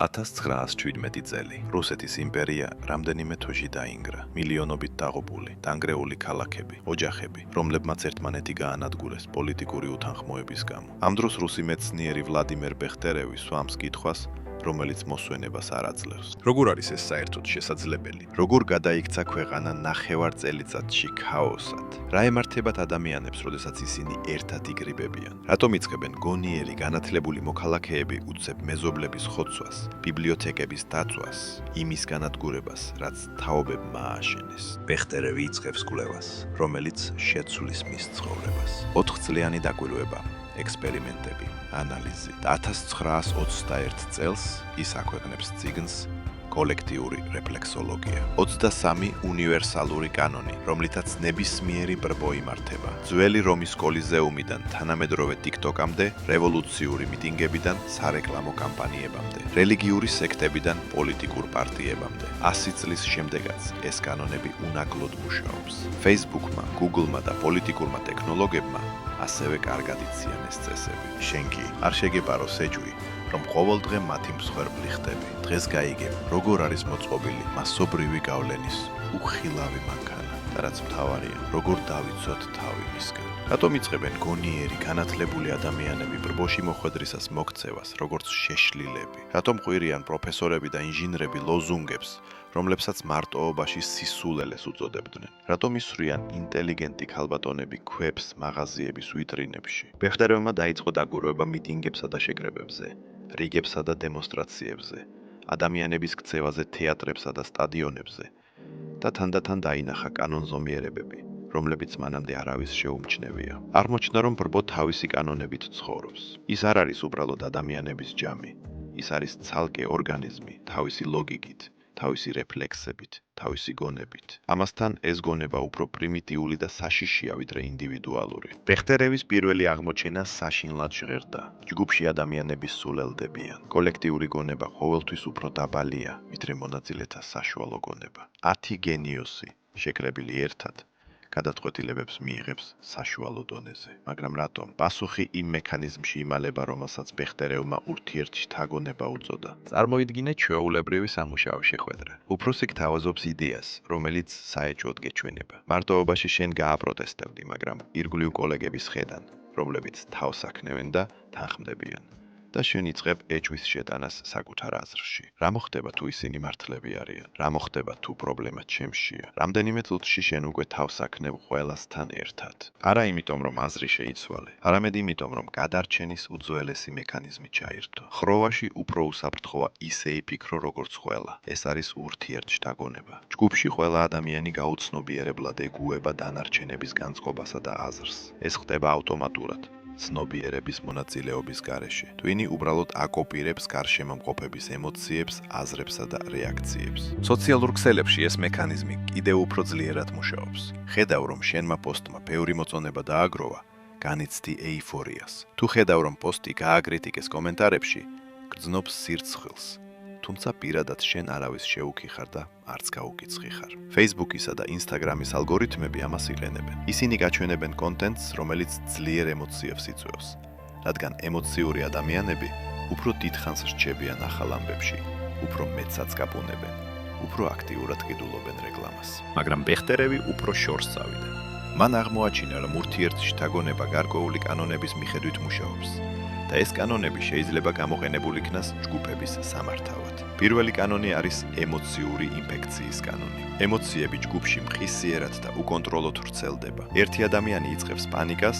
1917 წელი. რუსეთის იმპერია რამდენიმე თვეში დაინგრა. მილიონობით დაღუპული, დანგრეული ქალაქები, ოჯახები, რომლებმაც ერთმანეთი გაანადგურეს პოლიტიკური უთანხმოების გამო. ამ დროს რუსი მეცნიერი ვლადიმერ ბეხტერევი სვამს კითხვას, რომელიც მოსვენებას არ აძლევს. როგორ არის ეს საერთოდ შესაძლებელი? როგორ გადაიქცა ქვეყანა ნახევარ წელიწადში ქაოსად? რა ემართებათ ადამიანებს, როდესაც ისინი ერთად იკრიბებიან? რატომ იწყებენ გონიერი განათლებული მოქალაქეები უცებ მეზობლების ხოცვას, ბიბლიოთეკების დაწვას, იმის განადგურებას, რაც თაობებმა ააშენეს? ბეხტერევი იწყებს კვლევას, რომელიც შეცვლის მის ცხოვრებას. 4 წლიანი დაკვირვება, ექსპერიმენტები, ანალიზი. 1921 წელს ის აქვეყნებს წიგნს კოლექტიური რეფლექსოლოგია. 23 უნივერსალური კანონი, რომლითაც ნებისმიერი ბრბო იმართება. ძველი რომის კოლიზეუმიდან თანამედროვე TikTok-ამდე, რევოლუციური მიტინგებიდან სარეკლამო კამპანიებამდე, რელიგიური სექტებიდან პოლიტიკურ პარტიებამდე. 100 წლის შემდეგაც ეს კანონები უნაკლოდ მუშაობს. Facebook-მა, Google-მა და პოლიტიკურმა ტექნოლოგებმა ასევე კარგად იციან ეს წესები. შენ კი არ შეგეპარო სეჯვი, რომ ყოველდღე მათი მსხვერპლი ხდები. დღეს გაიგებ, როგორ არის მოწყობილი მასობრივი გავლენის უხილავი მანქანა და რაც მთავარია, როგორ დავიცოთ თავი მისგან. რატომ იწყებენ გონიერი განათლებული ადამიანები ბრბოში მოხვედრისას მოქცევას, როგორც შეშლილები? რატომ ყვირიან პროფესორები და ინჟინრები ლოზუნგებს, რომლებსაც მარტოობაში სისულელეს უწოდებდნენ? რატომ ისვრიან ინტელიგენტი ქალბატონები ქვებს მაღაზიების ვიტრინებში? ბეხტერევმა დაიწყო დაკვირვება მიტინგებსა და შეკრებებზე, რიგებსა და დემონსტრაციებზე, ადამიანების ქცევაზე თეატრებსა და სტადიონებზე და თანდათან დაინახა კანონზომიერებები, რომლებიც მანამდე არავის შეუმჩნევია. აღმოჩნდა, რომ ბრბო თავისი კანონებით ცხოვრობს. ის არ არის უბრალოდ ადამიანების ჯამი, ის არის ცალკე ორგანიზმი, თავისი ლოგიკით, თავისი რეფლექსებით, თავისი გონებით. ამასთან ეს გონება უფრო პრიმიტიული და საშიშია, ვიდრე ინდივიდუალური. ბეხტერევის პირველი აღმოჩენა საშინლად ჟღერდა. ჯგუფში ადამიანები სულელდებიან. კოლექტიური გონება ყოველთვის უფრო დაბალია, ვიდრე მონაწილეთა საშუალო გონება. 10 გენიოსი, შეკრებილი ერთად, გადაწყვეტილებებს მიიღებს საშუალო დონეზე. მაგრამ რატომ? პასუხი იმ მექანიზმში იმალება, რომელსაც ბეხტერევმა ურთიერთშთაგონება უწოდა. წარმოიდგინეთ ჩვეულებრივი სამუშაო შეხვედრა. უფროსი გთავაზობს იდეას, რომელიც საეჭვოდ გეჩვენება. მარტოობაში შენ გააპროტესტებდი, მაგრამ ირგვლივ კოლეგების ხედან, რომლებიც თავს აქნევენ და თანხმდებიან. და შენ იწყებ ეჭვის შეტანას საკუთარ აზრში. რა მოხდება თუ ისინი მართლები არიან? რა მოხდება თუ პრობლემა ჩემშია? რამდენიმე წუთში შენ უკვე თავს აქნევ ყველასთან ერთად. არა იმიტომ, რომ აზრი შეიცვალე, არამედ იმიტომ, რომ გადარჩენის უძველესი მექანიზმი ჩაირთო. ხროვაში უფრო უსაფრთხოა ისე იფიქრო, როგორც ყველა. ეს არის ურთიერთშთაგონება. ჯგუფში ყველა ადამიანი გაუცნობიერებლად ეგუება დანარჩენების განწყობასა და აზრს. ეს ხდება ავტომატურად. ცნობიერების მონაწილეობის გარეშე. twin-ი უბრალოდ აკოპირებს გარშემო მყოფების ემოციებს, აზრებსა და რეაქციებს. სოციალურ ქსელებში ეს მექანიზმი კიდევ უფრო ძლიერად მუშაობს. ხედავ, რომ შენმა პოსტმა ბევრი მოწონება დააგროვა, განიცდი ეიფორიას. თუ ხედავ, რომ პოსტი გააკრიტიკეს კომენტარებში, გრძნობს სირცხილს. თუმცა პირადად შენ არავის შეუქიხარ და არც გაუკიცხი ხარ. Facebook-ისა და Instagram-ის ალგორითმები ამას იყენებენ. ისინი გაჩვენებენ კონტენტს, რომელიც ძლიერ ემოციებს იწვევს, რადგან ემოციური ადამიანები უფრო დიდხანს რჩებიან ახალ ამბებში, უფრო მეტსაც გაპუნებენ, უფრო აქტიურად ყიდულობენ რეკლამას. მაგრამ ბეხტერევი უფრო შორს წავიდა. მან აღმოაჩინა, რომ ურთიერთშთაგონება გარკვეული კანონების მიხედვით მუშაობს. და ეს კანონები შეიძლება გამოყენებულ იქნას ჯგუფების სამართავად. პირველი კანონი არის ემოციური ინფექციის კანონი. ემოციები ჯგუფში მხისიერად და უკონტროლოდ ვრცელდება. ერთი ადამიანი იწყებს პანიკას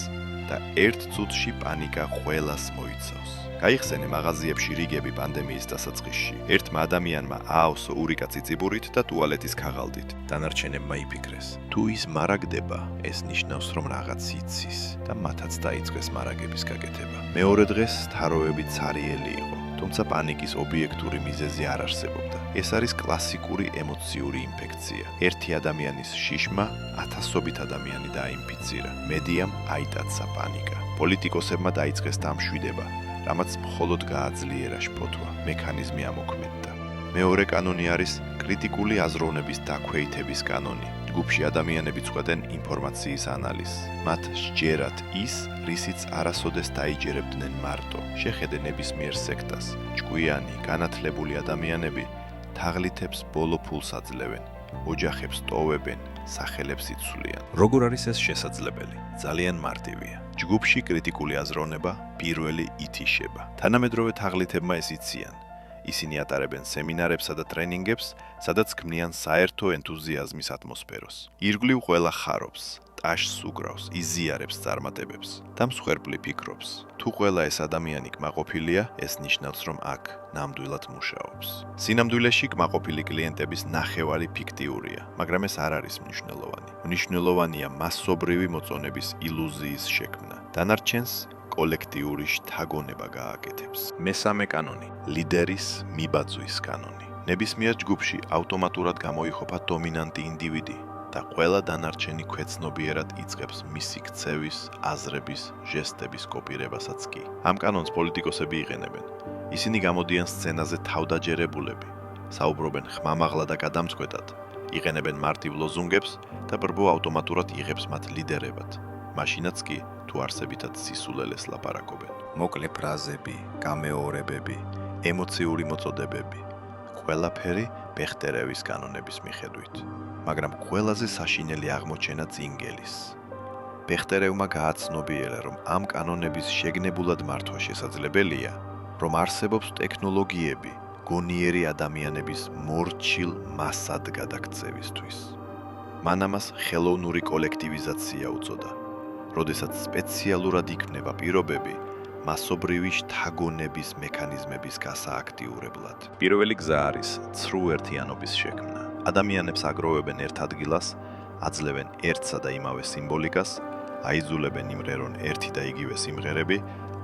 და ერთ წუთში პანიკა ყველას მოიცავს. გაიხსენე მაღაზიებში რიგები პანდემიის დასაწყისში. ერთმა ადამიანმა აავსო ურიკა ციციბურით და ტუალეტის ქაღალდით. დანარჩენებმა იფიქრეს, თუ ის მარაგდება, ეს ნიშნავს, რომ რაღაც იცის და მათაც დაიწყეს მარაგების გაკეთება. მეორე დღეს თაროები ცარიელი იყო, თუმცა პანიკის ობიექტური მიზეზი არ არსებობდა. ეს არის კლასიკური ემოციური ინფექცია. ერთი ადამიანის შიშმა ათასობით ადამიანი დააინფიცირა. მედიამ აიტაცა პანიკა. პოლიტიკოსებმა დაიწყეს დამშვიდება, რამაც მხოლოდ გააძლიერა შფოთვა. მექანიზმი ამოქმედდა. მეორე კანონი არის კრიტიკული აზროვნების დაქვეითების კანონი. ჯგუფში ადამიანები წყვეტენ ინფორმაციის ანალიზს. მათ სჯერათ ის, რისიც არასოდეს დაიჯერებდნენ მარტო. შეხედე ნებისმიერ სექტას. ჭკვიანი, განათლებული ადამიანები თაღლითებს ბოლო ფულს აძლევენ, ოჯახებს ტოვებენ, სახელებს იცვლიან. როგორ არის ეს შესაძლებელი? ძალიან მარტივია. ჯგუფში კრიტიკული აზროვნება პირველი ითიშება. თანამედროვე თაღლითებმა ეს იციან. ისინი ატარებენ სემინარებსა და ტრენინგებს, სადაც ქმნიან საერთო ენთუზიაზმის ატმოსფეროს. ირგვლივ ყველა ხარობს, ტაშს უკრავს, იზიარებს წარმატებებს და მსხვერპლი ფიქრობს. თუ ყველა ეს ადამიანი კმაყოფილია, ეს ნიშნავს, რომ აქ ნამდვილად მუშაობს. სინამდვილეში კმაყოფილი კლიენტების ნახევარი ფიქტიურია, მაგრამ ეს არ არის მნიშვნელოვანი. მნიშვნელოვანია მასობრივი მოწონების ილუზიის შექმნა. დანარჩენს კოლექტიური შთაგონება გააკეთებს. მესამე კანონი, ლიდერის მიბაძვის კანონი. ნებისმიერ ჯგუფში ავტომატურად გამოიყოფა დომინანტი ინდივიდი და ყველა დანარჩენი ქვეცნობიერად იწყებს მისი ქცევის, აზრების, ჟესტების კოპირებასაც კი. ამ კანონს პოლიტიკოსები იყენებენ. ისინი გამოდიან სცენაზე თავდაჯერებულები, საუბრობენ ხმამაღლა და გადამწყვეტად, იყენებენ მარტივ ლოზუნგებს და ბრბო ავტომატურად იღებს მათ ლიდერებად. მაშინაც კი თუ არსებითად სისულელეს ლაპარაკობენ. მოკლე ფრაზები, გამეორებები, ემოციური მოწოდებები. ყველაფერი ბეხტერევის კანონების მიხედვით. მაგრამ ყველაზე საშინელი აღმოჩენა წინგელის. ბეხტერევმა გააცნობიერა, რომ ამ კანონების შეგნებულად მართვა შესაძლებელია, რომ არსებობს ტექნოლოგიები გონიერი ადამიანების მორჩილ მასად გადაქცევისთვის. მან ამას ხელოვნური კოლექტივიზაცია უწოდა. როდესაც სპეციალურად იქმნება პირობები მასობრივი შთაგონების მექანიზმების გასააქტიურებლად. პირველი გზა არის ცრუ ერთიანობის შექმნა. ადამიანებს აგროვებენ ერთ ადგილას, აძლევენ ერთსა და იმავე სიმბოლიკას, აიძულებენ იმღერონ ერთი და იგივე სიმღერები,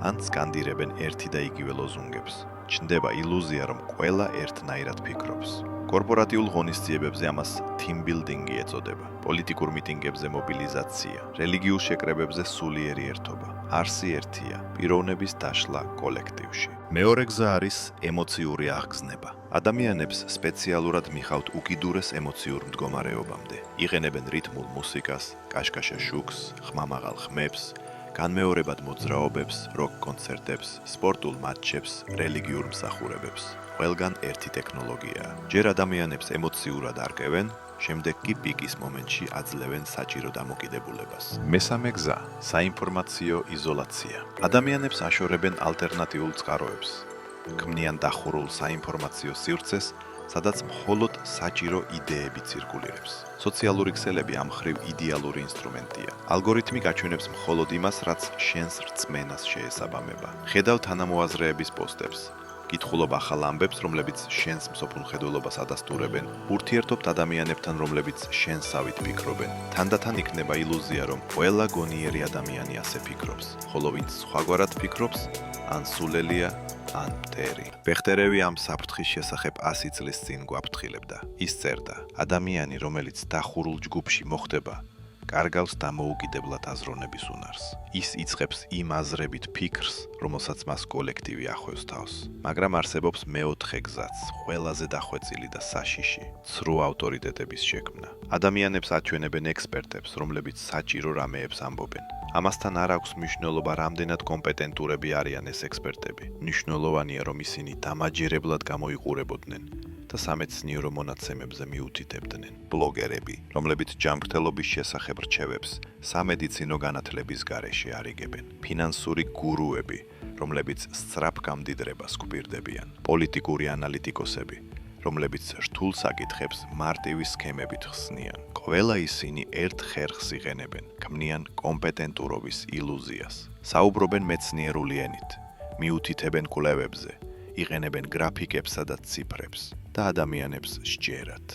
ან სკანდირებენ ერთი და იგივე ლოზუნგებს. ჩნდება ილუზია, რომ ყველა ერთნაირად ფიქრობს. კორპორატიულ ღონისძიებებზე ამას team building-ი ეწოდება. პოლიტიკურ მიტინგებზე მობილიზაცია, რელიგიურ შეკრებებზე სულიერი ერთობა. არსი ერთია, პიროვნების დაშლა კოლექტივში. მეორე გზა არის ემოციური აღგზნება. ადამიანებს სპეციალურად მიხავთ უკიდურეს ემოციურ მდგომარეობამდე. იყენებენ რითმულ მუსიკას, კაშკაშა შუქს, ხმამაღალ ხმებს, განმეორებად მოძრაობებს, როკ კონცერტებს, სპორტულ მატჩებს, რელიგიურ მსახურებებს. ყველგან ერთი ტექნოლოგიაა. ჯერ ადამიანებს ემოციურად არკევენ, შემდეგ კი პიკის მომენტში აძლევენ საჭირო დამოკიდებულებას. მესამე გზა, საინფორმაციო იზოლაცია. ადამიანებს აშორებენ ალტერნატიულ წყაროებს. ქმნიან დახურულ საინფორმაციო სივრცეს, სადაც მხოლოდ საჭირო იდეები ცირკულირებს. სოციალური ქსელები ამ მხრივ იდეალური ინსტრუმენტია. ალგორითმი გაჩვენებს მხოლოდ იმას, რაც შენს რწმენას შეესაბამება. ხედავ თანამოაზრეების პოსტებს. კითხულობ ახალ ამბებს, რომლებიც შენს მსოფლმხედველობას ადასტურებენ. ურთიერთობთ ადამიანებთან, რომლებიც შენსავით ფიქრობენ. თანდათან იქნება ილუზია, რომ ყველა გონიერი ადამიანი ასე ფიქრობს, ხოლო ვინც სხვაგვარად ფიქრობს, ან სულელია, ან მტერი. ბეხტერევი ამ საფრთხის შესახებ 100 წლის წინ გვაფრთხილებდა. ის წერდა: ადამიანი, რომელიც დახურულ ჯგუფში მოხდება, კარგავს დამოუკიდებლად აზროვნების უნარს. ის იწყებს იმ აზრებით ფიქრს, რომელსაც მას კოლექტივი ახევს თავს. მაგრამ არსებობს მეოთხე გზაც, ყველაზე დახვეწილი და საშიში, ცრუ ავტორიტეტების შექმნა. ადამიანებს აჩვენებენ ექსპერტებს, რომლებიც საჭირო რამეებს ამბობენ. ამასთან არ აქვს მნიშვნელობა, რამდენად კომპეტენტურები არიან ეს ექსპერტები. მნიშვნელოვანია, რომ ისინი დამაჯერებლად გამოიყურებოდნენ და სამეცნიერო მონაცემებზე მიუთითებდნენ. ბლოგერები, რომლებიც ჯანმრთელობის შესახებ რჩევებს სამედიცინო განათლების გარეშე არიგებენ. ფინანსური გურუები, რომლებიც სწრაფ გამდიდრებას გვპირდებიან. პოლიტიკური ანალიტიკოსები, რომლებიც რთულ საკითხებს მარტივი სქემებით ხსნიან. ყველა ისინი ერთ ხერხს იყენებენ, ქმნიან კომპეტენტურობის ილუზიას. საუბრობენ მეცნიერული ენით, მიუთითებენ კვლევებზე, იყენებენ გრაფიკებსა და ციფრებს და ადამიანებს სჯერათ.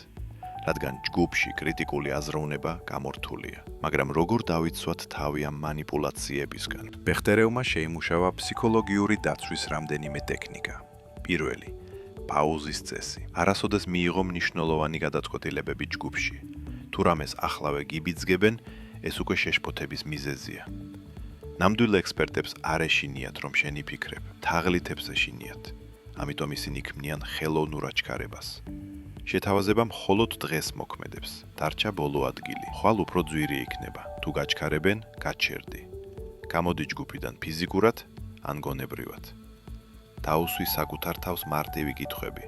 რადგან ჯგუფში კრიტიკული აზროვნება გამორთულია. მაგრამ როგორ დავიცვათ თავი ამ მანიპულაციებისგან? ბეხტერევმა შეიმუშავა ფსიქოლოგიური დაცვის რამდენიმე ტექნიკა. პირველი, პაუზის წესი. არასოდეს მიიღო მნიშვნელოვანი გადაწყვეტილებები ჯგუფში. თუ რამეს ახლავე გიბიძგებენ, ეს უკვე შეშფოთების მიზეზია. ნამდვილ ექსპერტებს არ ეშინიათ, რომ შენი ფიქრებ, თაღლითებს ეშინიათ. ამიტომ ისინი ქმნიან ხელოვნურ აჩქარებას. შეთავაზება მხოლოდ დღეს მოქმედებს. დარჩა ბოლო ადგილი. ხვალ უფრო ძვირი იქნება. თუ გაჩქარებენ, გაჩერდი. გამოდი ჯგუფიდან ფიზიკურად ან გონებრივად. დაუსვი საკუთარ თავს მარტივი კითხვები.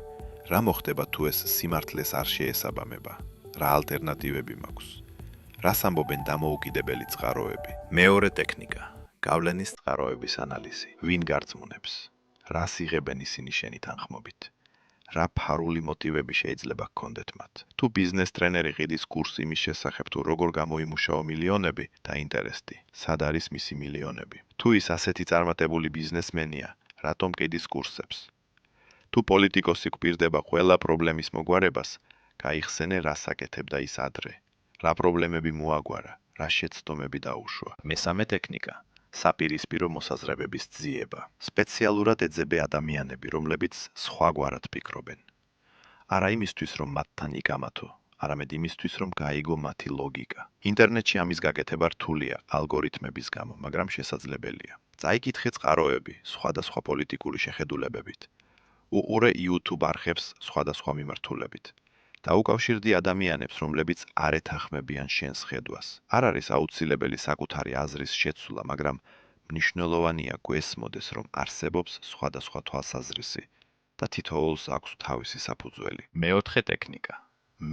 რა მოხდება თუ ეს სიმართლეს არ შეესაბამება? რა ალტერნატივები მაქვს? რას ამბობენ დამოუკიდებელი წყაროები? მეორე ტექნიკა. გავლენის წყაროების ანალიზი. ვინ გარწმუნებს? რას იღებენ ისინი შენი თანხმობით? რა ფარული მოტივები შეიძლება გქონდეთ მათ? თუ ბიზნეს ტრენერი ყიდის კურსი იმის შესახებ, თუ როგორ გამოიმუშაო მილიონები, დაინტერესდი. სად არის მისი მილიონები? თუ ის ასეთი წარმატებული ბიზნესმენია, რატომ ყიდის კურსებს? თუ პოლიტიკოსი გვპირდება ყველა პრობლემის მოგვარებას, გაიხსენე რას აკეთებდა ის ადრე. რა პრობლემები მოაგვარა, რა შეცდომები დაუშვა. მესამე ტექნიკა. საპირისპირო მოსაზრებების ძიება. სპეციალურად ეძებე ადამიანები, რომლებიც სხვაგვარად ფიქრობენ. არა იმისთვის, რომ მათთან იგამათო, არამედ იმისთვის, რომ გაიგო მათი ლოგიკა. ინტერნეტში ამის გაკეთება რთულია ალგორითმების გამო, მაგრამ შესაძლებელია. წაიკითხე წყაროები სხვადასხვა პოლიტიკური შეხედულებებით. უყურე YouTube არხებს სხვადასხვა მიმართულებით. დაუკავშირდი ადამიანებს, რომლებიც არ ეთანხმებიან შენს ხედვას. არ არის აუცილებელი საკუთარი აზრის შეცვლა, მაგრამ მნიშვნელოვანია გვესმოდეს, რომ არსებობს სხვადასხვა თვალსაზრისი და თითოეულს აქვს თავისი საფუძველი. მეოთხე ტექნიკა.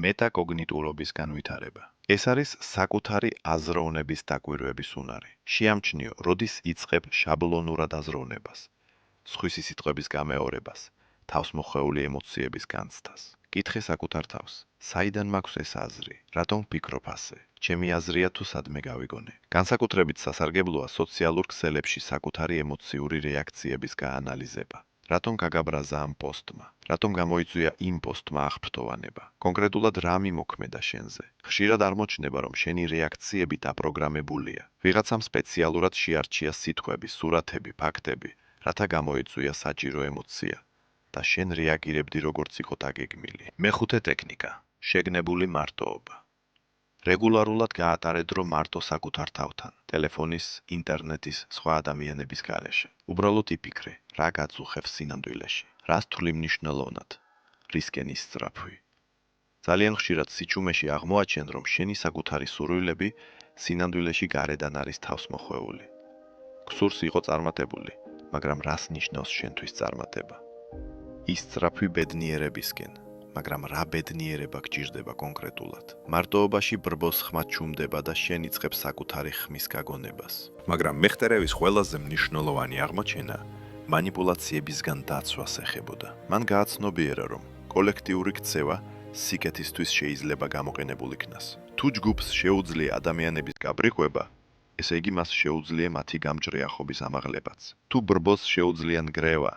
მეტაკოგნიტურობის განვითარება. ეს არის საკუთარი აზროვნების დაკვირვების უნარი. შეამჩნიო, როდის იწყებ შაბლონურად აზროვნებას, სხვისი სიტყვების გამეორებას, თავსმოხვეული ემოციების განცდას. კითხე საკუთარ თავს. საიდან მაქვს ეს აზრი? რატომ ვფიქრობ ასე? ჩემი აზრია თუ სადმე გავიგონე? განსაკუთრებით სასარგებლოა სოციალურ ქსელებში საკუთარი ემოციური რეაქციების გაანალიზება. რატომ გაგაბრაზა ამ პოსტმა? რატომ გამოიწვია იმ პოსტმა აღფრთოვანება? კონკრეტულად რა მიმოქმედა შენზე? ხშირად აღმოჩნდება, რომ შენი რეაქციები დაპროგრამებულია. ვიღაცამ სპეციალურად შეარჩია სიტყვები, სურათები, ფაქტები, რათა გამოიწვია საჭირო ემოცია. და შენ რეაგირებდი როგორც იყო დაგეგმილი. მეხუთე ტექნიკა. შეგნებული მარტოობა. რეგულარულად გაატარე დრო მარტო საკუთარ თავთან, ტელეფონის, ინტერნეტის, სხვა ადამიანების გარეშე. უბრალოდ იფიქრე, რა გაწუხებს სინამდვილეში, რას თვლი მნიშვნელოვნად, რისკენ ისწრაფვი. ძალიან ხშირად სიჩუმეში აღმოაჩენ, რომ შენი საკუთარი სურვილები სინამდვილეში გარედან არის თავსმოხვეული. გსურს იყო წარმატებული, მაგრამ რას ნიშნავს შენთვის წარმატება? ისწრაფვი ბედნიერებისკენ, მაგრამ რა ბედნიერება გჭირდება კონკრეტულად? მარტოობაში ბრბოს ხმა ჩუმდება და შენ იწყებ საკუთარი ხმის გაგონებას. მაგრამ მეხტერევის ყველაზე მნიშვნელოვანი აღმოჩენა მანიპულაციებისგან დაცვას ეხებოდა. მან გააცნობიერა, რომ კოლექტიური ქცევა სიკეთისთვის შეიძლება გამოყენებულ იქნას. თუ ჯგუფს შეუძლია ადამიანების გაბრიყვება, ესე იგი მას შეუძლია მათი გამჭრიახობის ამაღლებაც. თუ ბრბოს შეუძლია ნგრევა,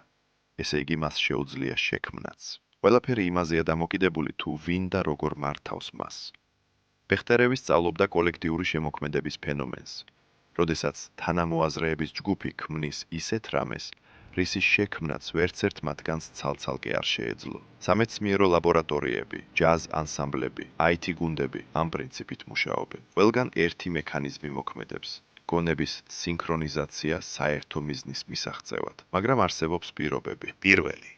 ესე იგი მას შეუძლია შექმნაც. ყველაფერი იმაზეა დამოკიდებული, თუ ვინ და როგორ მართავს მას. ბეხტერევი სწავლობდა კოლექტიური შემოქმედების ფენომენს, როდესაც თანამოაზრეების ჯგუფი ქმნის ისეთ რამეს, რისის შექმნაც ვერცერთ მათგანს ცალ-ცალკე არ შეეძლო. სამეცნიერო ლაბორატორიები, ჯაზ ანსამბლები, IT გუნდები ამ პრინციპით მუშაობენ. ყველგან ერთი მექანიზმი მოქმედებს. გონების სინქრონიზაცია საერთო მიზნის მისაღწევად, მაგრამ არსებობს პირობები. პირველი.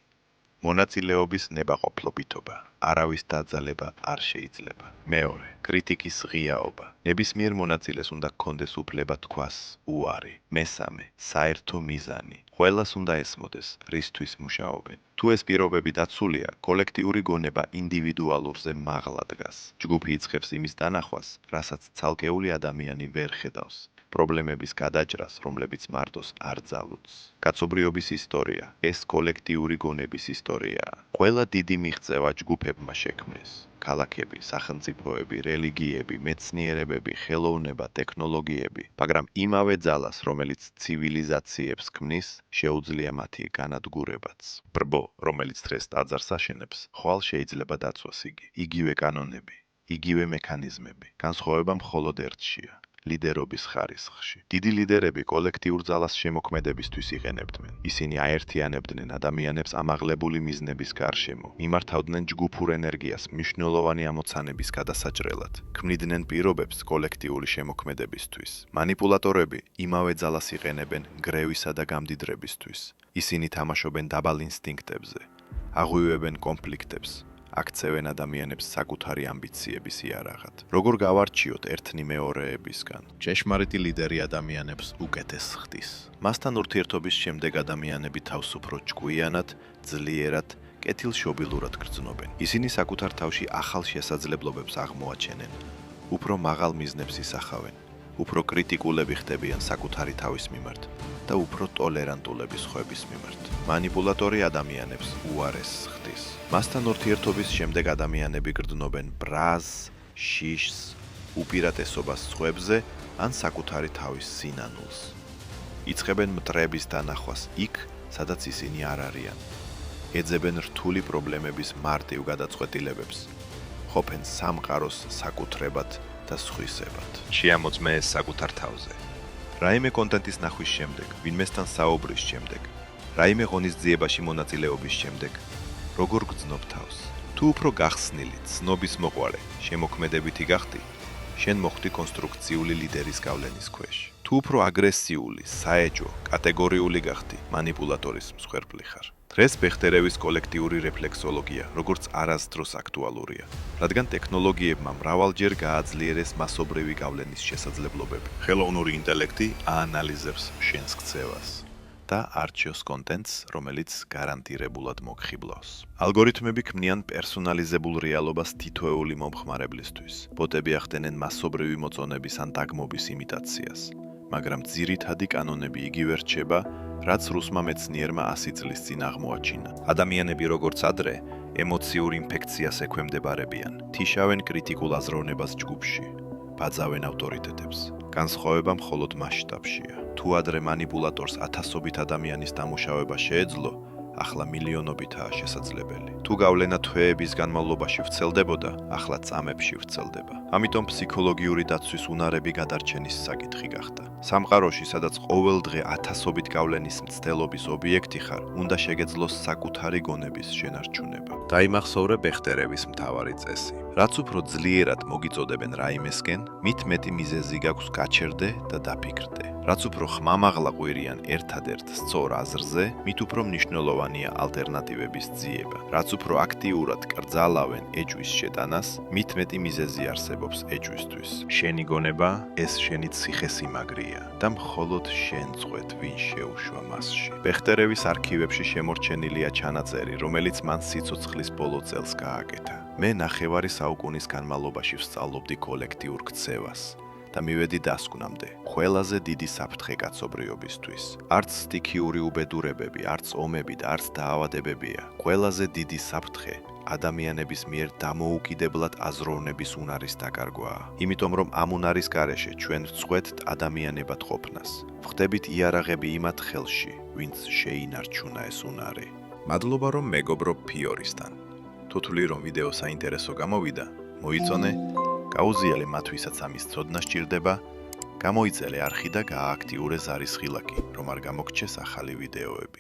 მონაწილეობის ნებაყოფლობითობა. არავის დაძალება არ შეიძლება. მეორე. კრიტიკის ღიაობა. ნებისმიერ მონაწილეს უნდა გქონდეს უფლება თქვას უარი. მესამე. საერთო მიზანი. ყველას უნდა ესმოდეს, რისთვის მუშაობენ. თუ ეს პირობები დაცულია, კოლექტიური გონება ინდივიდუალურზე მაღლა დგას. ჯგუფი იწყებს იმის დანახვას, რასაც ცალკეული ადამიანი ვერ ხედავს. პრობლემების გადაჭრას, რომლებიც მარტოს არ ძალუძს. კაცობრიობის ისტორია, ეს კოლექტიური გონების ისტორიაა. ყველა დიდი მიღწევა ჯგუფებმა შექმნეს. ქალაქები, სახელმწიფოები, რელიგიები, მეცნიერებები, ხელოვნება, ტექნოლოგიები, მაგრამ იმავე ძალას, რომელიც ცივილიზაციებს ქმნის, შეუძლია მათი განადგურებაც. ბრბო, რომელიც დღეს ტაძარს აშენებს, ხვალ შეიძლება დაცვას იგი. იგივე კანონები, იგივე მექანიზმები. განსხვავება მხოლოდ ერთშია. ლიდერობის ხარისხში. დიდი ლიდერები კოლექტიურ ძალას შემოქმედებისთვის იყენებდნენ. ისინი აერთიანებდნენ ადამიანებს ამაღლებული მიზნების გარშემო, მიმართავდნენ ჯგუფურ ენერგიას მნიშვნელოვანი ამოცანების გადასაჭრელად, ქმნიდნენ პირობებს კოლექტიური შემოქმედებისთვის. მანიპულატორები იმავე ძალას იყენებენ გრევისა და გამდიდრებისთვის. ისინი თამაშობენ დაბალ ინსტინქტებზე, აღვივებენ კონფლიქტებს, აქცევენ ადამიანებს საკუთარი ამბიციების იარაღად. როგორ გავარჩიოთ ერთნი მეორეებისგან? ჭეშმარიტი ლიდერი ადამიანებს უკეთესს ხდის. მასთან ურთიერთობის შემდეგ ადამიანები თავს უფრო ჭკვიანად, ძლიერად, კეთილშობილურად გრძნობენ. ისინი საკუთარ თავში ახალ შესაძლებლობებს აღმოაჩენენ, უფრო მაღალ მიზნებს ისახავენ, უფრო კრიტიკულები ხდებიან საკუთარი თავის მიმართ და უფრო ტოლერანტულები სხვების მიმართ. მანიპულატორი ადამიანებს უარესს ხდის. მასთან ურთიერთობის შემდეგ ადამიანები გრძნობენ ბრაზს, შიშს, უპირატესობას სხვებზე ან საკუთარი თავის სინანულს. იწყებენ მტრების დანახვას იქ, სადაც ისინი არ არიან. ეძებენ რთული პრობლემების მარტივ გადაწყვეტილებებს. ყოფენ სამყაროს საკუთრებად და სხვისებად. შეამოწმე ეს საკუთარ თავზე. რაიმე კონტენტის ნახვის შემდეგ, ვინმესთან საუბრის შემდეგ, რაიმე ღონისძიებაში მონაწილეობის შემდეგ, როგორ გრძნობ თავს? თუ უფრო გახსნილი, ცნობის მოყვარე, შემოქმედებითი გახდი, შენ მოხვდი კონსტრუქციული ლიდერის გავლენის ქვეშ. თუ უფრო აგრესიული, საეჭვო, კატეგორიული გახდი, მანიპულატორის მსხვერპლი ხარ. დღეს ბეხტერევის კოლექტიური რეფლექსოლოგია, როგორც არასდროს აქტუალურია, რადგან ტექნოლოგიებმა მრავალჯერ გააძლიერეს მასობრივი გავლენის შესაძლებლობები. ხელოვნური ინტელექტი აანალიზებს შენს ქცევას და არჩევს კონტენტს, რომელიც გარანტირებულად მოგხიბლავს. ალგორითმები ქმნიან პერსონალიზებულ რეალობას თითოეული მომხმარებლისთვის. ბოტები ახდენენ მასობრივი მოწონების ან დაგმობის იმიტაციას, მაგრამ ძირითადი კანონები იგივე რჩება, რაც რუსმა მეცნიერმა 100 წლის წინ აღმოაჩინა. ადამიანები როგორც ადრე, ემოციურ ინფექციას ექვემდებარებიან, თიშავენ კრიტიკულ აზროვნებას ჯგუფში, ბაძავენ ავტორიტეტებს. განსხვავება მხოლოდ მასშტაბშია. თუ ადრე მანიპულატორს ათასობით ადამიანის დამუშავება შეეძლო, ახლა მილიონობითაა შესაძლებელი. თუ გავლენა თვეების განმავლობაში ვრცელდებოდა, ახლა წამებში ვრცელდება. ამიტომ ფსიქოლოგიური დაცვის უნარები გადარჩენის საკითხი გახდა. სამყაროში, სადაც ყოველ დღე ათასობით გავლენის მცდელობის ობიექტი ხარ, უნდა შეგეძლოს საკუთარი გონების შენარჩუნება. დაიმახსოვრე ბეხტერევის მთავარი წესი. რაც უფრო ძლიერად მოგიწოდებენ რაიმესკენ, მით მეტი მიზეზი გაქვს გაჩერდე და დაფიქრდე. რაც უფრო ხმამაღლა ყვირიან ერთადერთ სწორ აზრზე, მით უფრო მნიშვნელოვანია ალტერნატივების ძიება. რაც უფრო აქტიურად კრძალავენ ეჭვის შეტანას, მით მეტი მიზეზი არსებობს ეჭვისთვის. შენი გონება ეს შენი ციხესიმაგრეა და მხოლოდ შენ წვეთ, ვინ შეუშვა მასში. ბეხტერევის არქივებში შემორჩენილია ჩანაწერი, რომელიც მან სიცოცხლის ბოლო წელს გააკეთა. მე ნახევარი საუკუნის განმავლობაში ვსწავლობდი კოლექტიურ ქცევას და მივედი დასკვნამდე, ყველაზე დიდი საფრთხე კაცობრიობისთვის. არც სტიქიური უბედურებები, არც ომები და არც დაავადებებია. ყველაზე დიდი საფრთხე ადამიანების მიერ დამოუკიდებლად აზროვნების უნარის დაკარგვაა. იმიტომ რომ ამ უნარის გარეშე ჩვენ ვწყვეტთ ადამიანებად ყოფნას. ვხდებით იარაღები იმათ ხელში, ვინც შეინარჩუნა ეს უნარი. მადლობა რომ მეგობრობ ფიორისთან. თუ თვლი რომ ვიდეო საინტერესო გამოვიდა, მოიწონე, გაუზიალე მათ ვისაც ამის ცოდნა სჭირდება, გამოიწელე არხი და გაააქტიურე ზარის ღილაკი, რომ არ გამოგჩეს ახალი ვიდეოები.